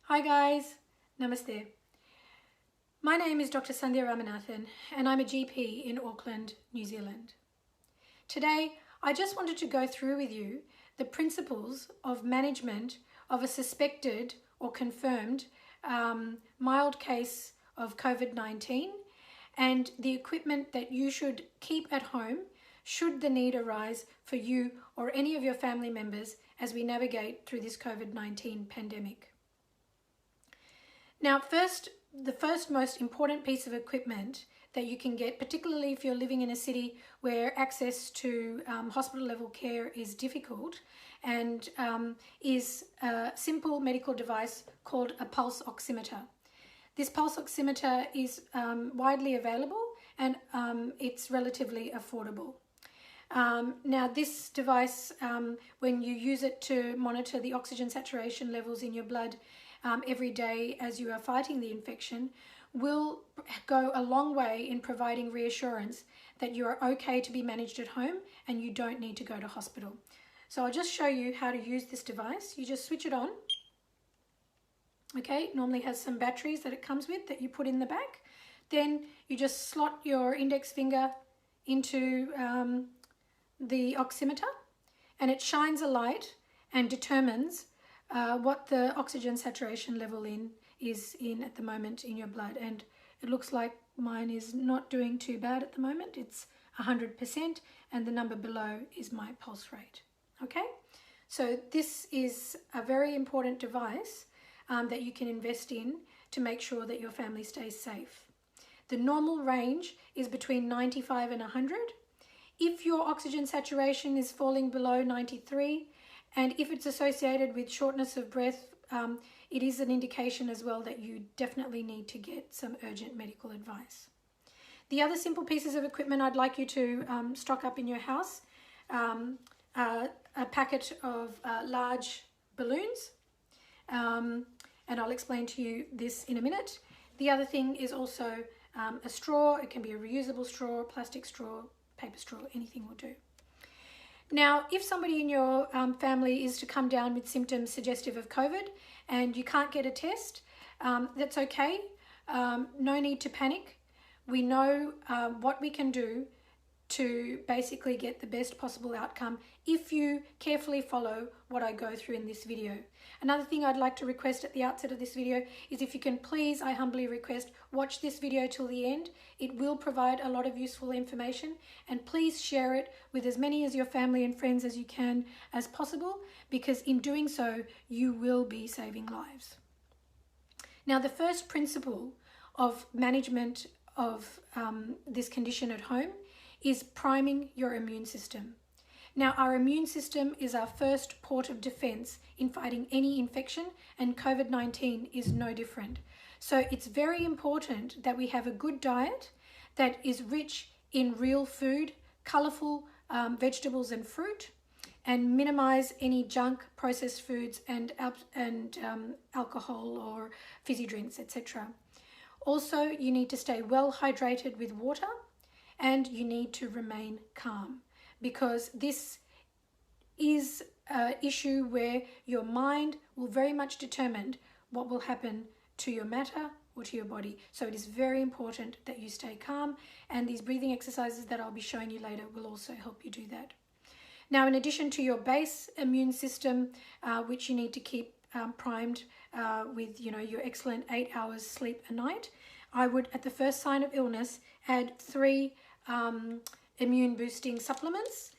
Hi guys, Namaste. My name is Dr. Sandhya Ramanathan and I'm a GP in Auckland, New Zealand. Today, I just wanted to go through with you the principles of management of a suspected or confirmed mild case of COVID-19 and the equipment that you should keep at home should the need arise for you or any of your family members as we navigate through this COVID-19 pandemic. Now, the first most important piece of equipment that you can get, particularly if you're living in a city where access to hospital level care is difficult, and is a simple medical device called a pulse oximeter. This pulse oximeter is widely available and it's relatively affordable. Now this device, when you use it to monitor the oxygen saturation levels in your blood every day as you are fighting the infection, will go a long way in providing reassurance that you are okay to be managed at home and you don't need to go to hospital. So I'll just show you how to use this device. You just switch it on. Okay, it normally has some batteries that it comes with that you put in the back. Then you just slot your index finger into the oximeter and it shines a light and determines what the oxygen saturation level is at the moment in your blood, and it looks like mine is not doing too bad at the moment. It's 100% and the number below is my pulse rate. Okay, so this is a very important device that you can invest in to make sure that your family stays safe. The normal range is between 95 and 100. If your oxygen saturation is falling below 93, and if it's associated with shortness of breath, it is an indication as well that you definitely need to get some urgent medical advice. The other simple pieces of equipment I'd like you to stock up in your house, a packet of large balloons, and I'll explain to you this in a minute. The other thing is also a straw. It can be a reusable straw, plastic straw, paper straw, anything will do. Now, if somebody in your family is to come down with symptoms suggestive of COVID and you can't get a test, that's okay. No need to panic. We know what we can do to basically get the best possible outcome if you carefully follow what I go through in this video. Another thing I'd like to request at the outset of this video is if you can please, I humbly request, watch this video till the end. It will provide a lot of useful information, and please share it with as many of your family and friends as you can as possible, because in doing so you will be saving lives. Now, the first principle of management of this condition at home is priming your immune system. Now, our immune system is our first port of defense in fighting any infection, and COVID-19 is no different. So it's very important that we have a good diet that is rich in real food, colorful vegetables and fruit, and minimize any junk, processed foods and alcohol or fizzy drinks, etc. Also, you need to stay well hydrated with water, and you need to remain calm, because this is an issue where your mind will very much determine what will happen to your matter or to your body. So it is very important that you stay calm, and these breathing exercises that I'll be showing you later will also help you do that. Now, in addition to your base immune system, which you need to keep primed with your excellent 8 hours sleep a night, I would, at the first sign of illness, add 3 immune boosting supplements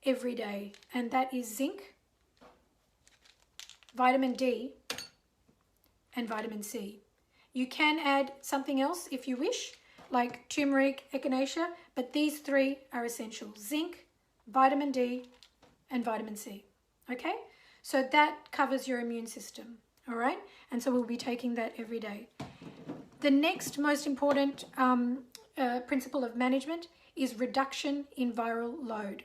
every day, and that is zinc, vitamin D, and vitamin C. You can add something else if you wish, like turmeric, echinacea, but these 3 are essential: zinc, vitamin D, and vitamin C. Okay, so that covers your immune system. All right, and so we'll be taking that every day. The next most important principle of management is reduction in viral load.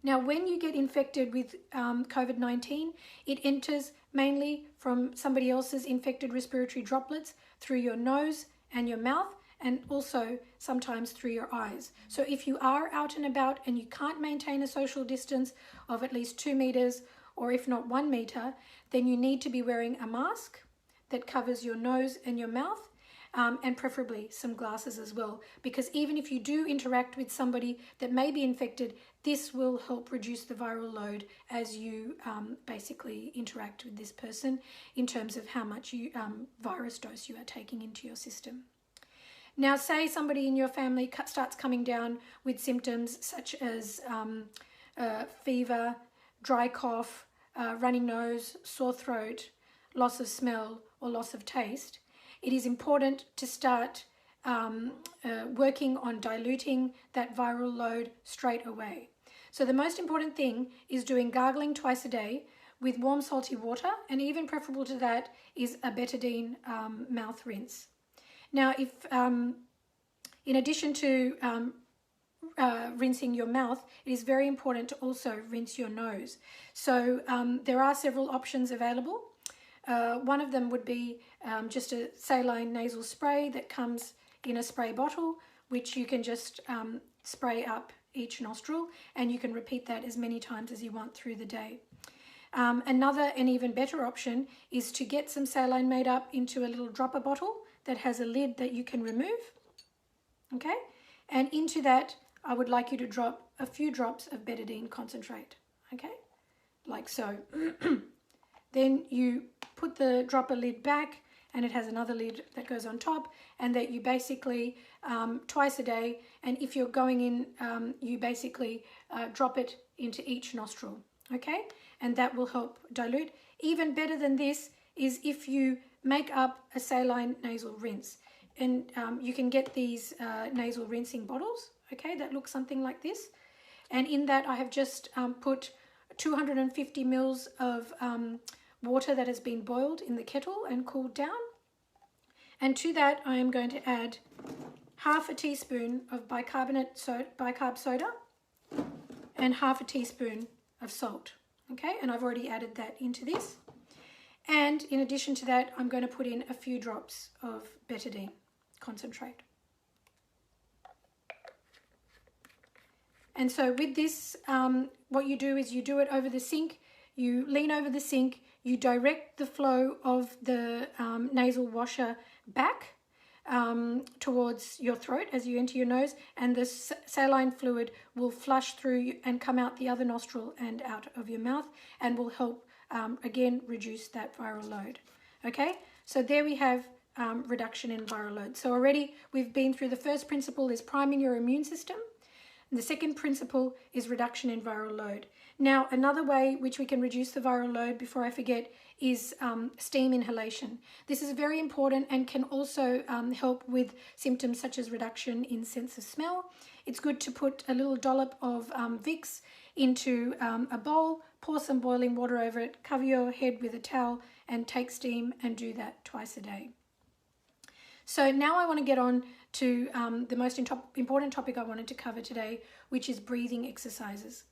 Now, when you get infected with COVID-19, it enters mainly from somebody else's infected respiratory droplets through your nose and your mouth, and also sometimes through your eyes. So if you are out and about and you can't maintain a social distance of at least 2 meters, or if not 1 meter, then you need to be wearing a mask that covers your nose and your mouth, and preferably some glasses as well, because even if you do interact with somebody that may be infected, this will help reduce the viral load as you basically interact with this person in terms of how much virus dose you are taking into your system. Now, say somebody in your family starts coming down with symptoms such as fever, dry cough, running nose, sore throat, loss of smell or loss of taste. It is important to start working on diluting that viral load straight away. So the most important thing is doing gargling twice a day with warm salty water, and even preferable to that is a betadine mouth rinse. Now, if in addition to rinsing your mouth, it is very important to also rinse your nose. So there are several options available. One of them would be just a saline nasal spray that comes in a spray bottle, which you can just spray up each nostril, and you can repeat that as many times as you want through the day. Another and even better option is to get some saline made up into a little dropper bottle that has a lid that you can remove. Okay, and into that I would like you to drop a few drops of betadine concentrate, okay, like so. Then you put the dropper lid back, and it has another lid that goes on top, and that you basically twice a day, and if you're going in, you basically drop it into each nostril, okay, and that will help dilute. Even better than this is if you make up a saline nasal rinse, and you can get these nasal rinsing bottles, okay, that look something like this, and in that I have just put 250 mils of water that has been boiled in the kettle and cooled down, and to that I am going to add half a teaspoon of bicarb soda and half a teaspoon of salt, okay, and I've already added that into this. And in addition to that, I'm going to put in a few drops of betadine concentrate. And so with this, what you do is you do it over the sink, you lean over the sink, you direct the flow of the nasal washer back towards your throat as you enter your nose, and the saline fluid will flush through and come out the other nostril and out of your mouth, and will help again reduce that viral load. Okay, so there we have reduction in viral load. So already we've been through the first principle is priming your immune system. And the second principle is reduction in viral load. Now, another way which we can reduce the viral load, before I forget, is steam inhalation. This is very important and can also help with symptoms such as reduction in sense of smell. It's good to put a little dollop of Vicks into a bowl, pour some boiling water over it, cover your head with a towel and take steam, and do that twice a day. So now I want to get on to the most important topic I wanted to cover today, which is breathing exercises.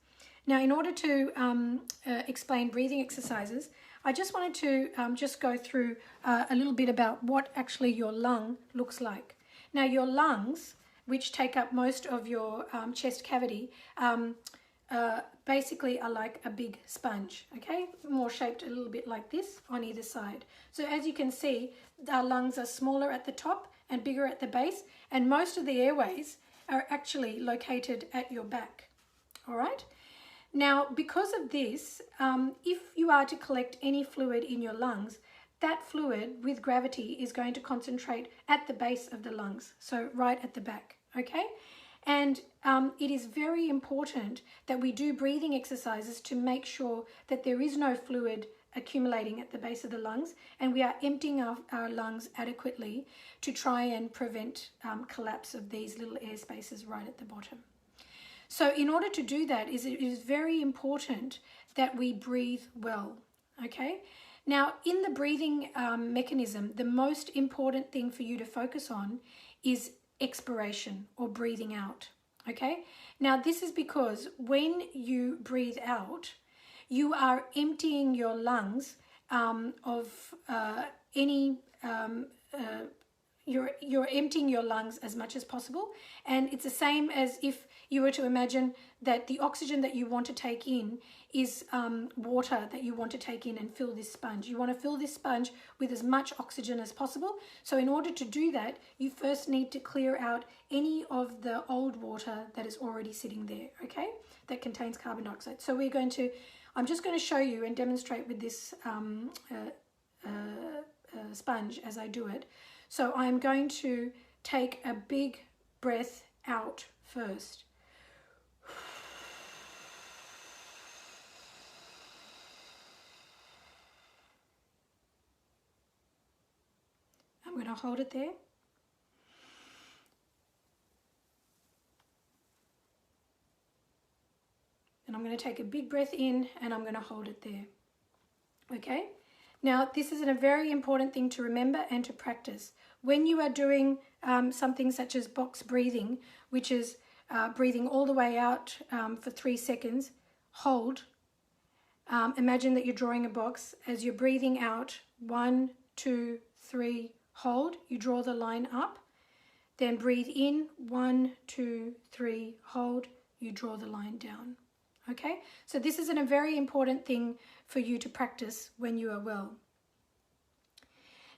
Now, in order to explain breathing exercises, I just wanted to just go through a little bit about what actually your lung looks like. Now, your lungs, which take up most of your chest cavity, basically are like a big sponge, okay? More shaped a little bit like this on either side. So as you can see, our lungs are smaller at the top and bigger at the base, and most of the airways are actually located at your back, all right? Now, because of this, if you are to collect any fluid in your lungs, that fluid with gravity is going to concentrate at the base of the lungs, so right at the back, okay? And it is very important that we do breathing exercises to make sure that there is no fluid accumulating at the base of the lungs, and we are emptying our lungs adequately to try and prevent collapse of these little air spaces right at the bottom. So in order to do that, it is very important that we breathe well, okay? Now, in the breathing mechanism, the most important thing for you to focus on is expiration, or breathing out, okay? Now, this is because when you breathe out, you are emptying your lungs of any you're emptying your lungs as much as possible. And it's the same as if you were to imagine that the oxygen that you want to take in is water that you want to take in and fill this sponge. You want to fill this sponge with as much oxygen as possible. So in order to do that, you first need to clear out any of the old water that is already sitting there, okay, that contains carbon dioxide. So I'm just going to show you and demonstrate with this sponge as I do it. So I'm going to take a big breath out first. I'm going to hold it there. And I'm going to take a big breath in and I'm going to hold it there. Okay? Now, this is a very important thing to remember and to practice. When you are doing something such as box breathing, which is breathing all the way out for 3 seconds, hold. Imagine that you're drawing a box. As you're breathing out, 1, 2, 3, hold. You draw the line up. Then breathe in, 1, 2, 3, hold. You draw the line down. Okay, so this is a very important thing for you to practice when you are well.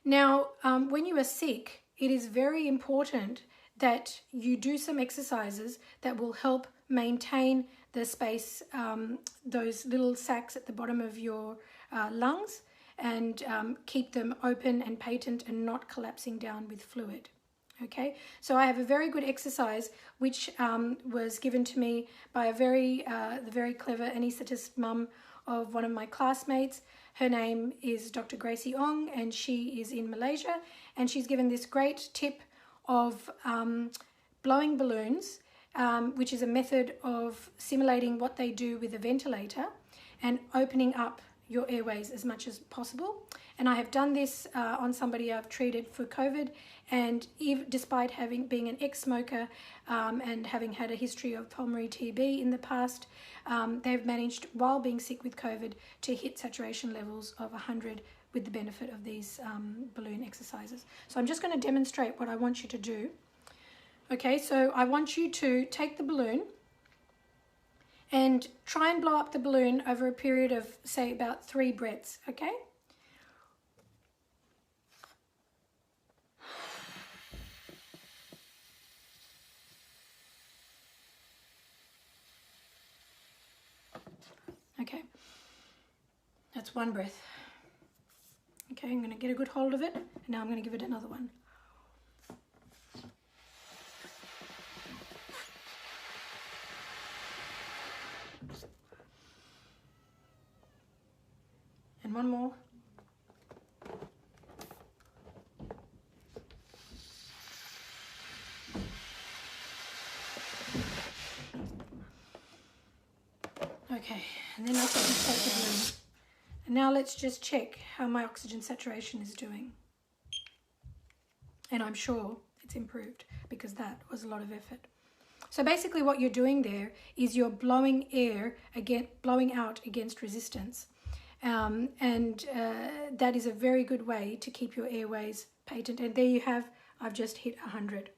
Now, when you are sick, it is very important that you do some exercises that will help maintain the space, those little sacs at the bottom of your lungs, and keep them open and patent and not collapsing down with fluid. Okay, so I have a very good exercise which was given to me by the very clever anaesthetist mum of one of my classmates. Her name is Dr. Gracie Ong, and she is in Malaysia, and she's given this great tip of blowing balloons, which is a method of simulating what they do with a ventilator and opening up your airways as much as possible. And I have done this on somebody I've treated for COVID, and despite being an ex-smoker and having had a history of pulmonary TB in the past, they've managed, while being sick with COVID, to hit saturation levels of 100 with the benefit of these balloon exercises. So I'm just going to demonstrate what I want you to do. Okay, so I want you to take the balloon and try and blow up the balloon over a period of, say, about 3 breaths, okay? Okay, that's 1 breath. Okay, I'm going to get a good hold of it, and now I'm going to give it another one. And 1 more. Okay, and then I can take the balloon. And now let's just check how my oxygen saturation is doing. And I'm sure it's improved, because that was a lot of effort. So basically what you're doing there is you're blowing out against resistance. That is a very good way to keep your airways patent. And there you have, I've just hit 100.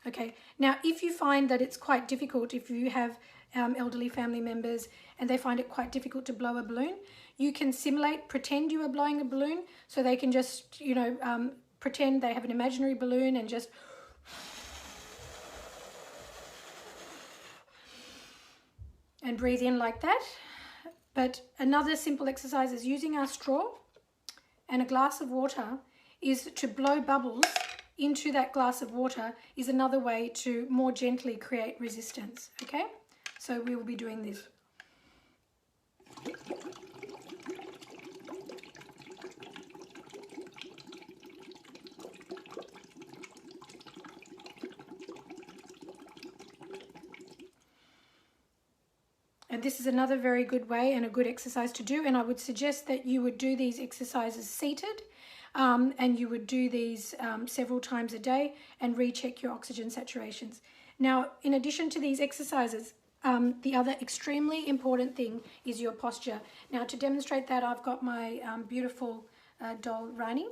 Okay, now if you find that it's quite difficult, if you have elderly family members and they find it quite difficult to blow a balloon, you can pretend you are blowing a balloon, so they can just, pretend they have an imaginary balloon and just and breathe in like that. But another simple exercise is using our straw and a glass of water is to blow bubbles into that glass of water, is another way to more gently create resistance, okay? So we will be doing this. And this is another very good way and a good exercise to do. And I would suggest that you would do these exercises seated, and you would do these several times a day and recheck your oxygen saturations. Now, in addition to these exercises, the other extremely important thing is your posture. Now, to demonstrate that, I've got my beautiful doll Rani,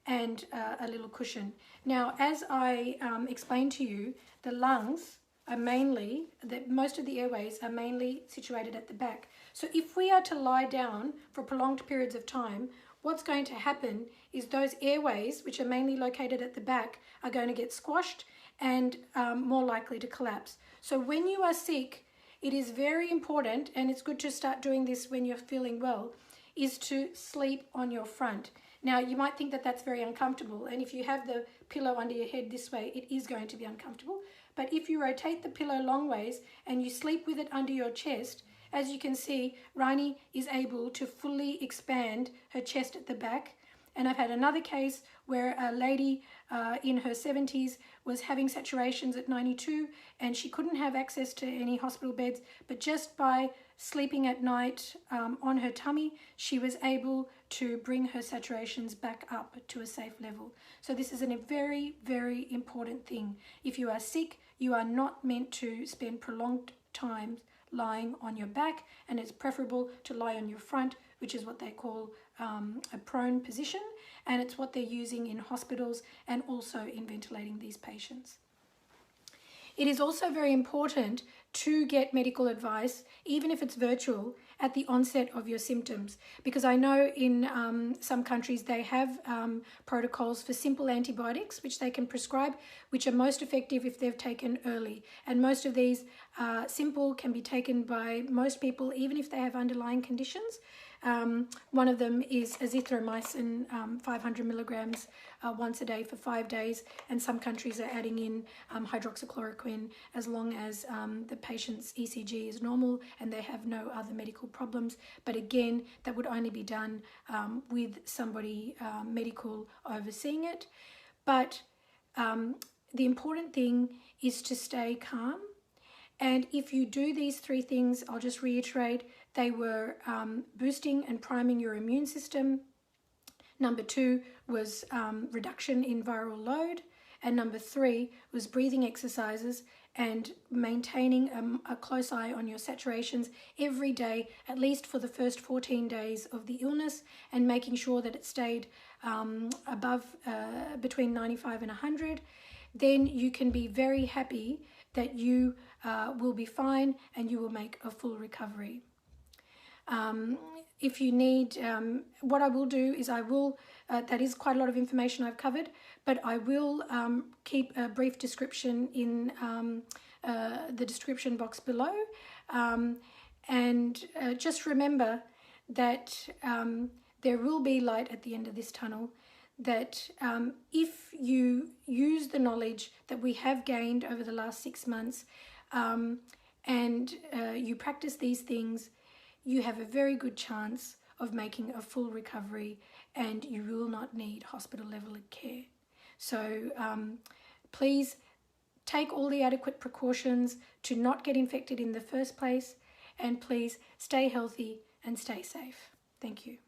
and a little cushion. Now, as I explained to you, the lungs are mainly, most of the airways are mainly situated at the back. So if we are to lie down for prolonged periods of time, what's going to happen is those airways, which are mainly located at the back, are going to get squashed and more likely to collapse. So when you are sick, it is very important, and it's good to start doing this when you're feeling well, is to sleep on your front. Now, you might think that that's very uncomfortable, and if you have the pillow under your head this way, it is going to be uncomfortable. But if you rotate the pillow long ways and you sleep with it under your chest, as you can see, Rani is able to fully expand her chest at the back. And I've had another case where a lady in her 70s was having saturations at 92, and she couldn't have access to any hospital beds, but just by sleeping at night on her tummy, she was able to bring her saturations back up to a safe level. So this is a very, very important thing. If you are sick, you are not meant to spend prolonged time lying on your back, and it's preferable to lie on your front, which is what they call a prone position, and it's what they're using in hospitals and also in ventilating these patients. It is also very important to get medical advice, even if it's virtual, at the onset of your symptoms, because I know in some countries they have protocols for simple antibiotics which they can prescribe, which are most effective if they've taken early. And most of these simple can be taken by most people even if they have underlying conditions. One of them is azithromycin, 500 milligrams once a day for 5 days, and some countries are adding in hydroxychloroquine as long as the patient's ECG is normal and they have no other medical problems. But again, that would only be done with somebody medical overseeing it. But the important thing is to stay calm. And if you do these 3 things, I'll just reiterate, they were boosting and priming your immune system. Number 2 was reduction in viral load. And number 3 was breathing exercises and maintaining a close eye on your saturations every day, at least for the first 14 days of the illness, and making sure that it stayed above between 95 and 100. Then you can be very happy that you will be fine and you will make a full recovery. If you need, what I will do is I will, that is quite a lot of information I've covered, but I will keep a brief description in the description box below. And just remember that there will be light at the end of this tunnel, that if you use the knowledge that we have gained over the last 6 months and you practice these things, you have a very good chance of making a full recovery and you will not need hospital level care. So please take all the adequate precautions to not get infected in the first place, and please stay healthy and stay safe. Thank you.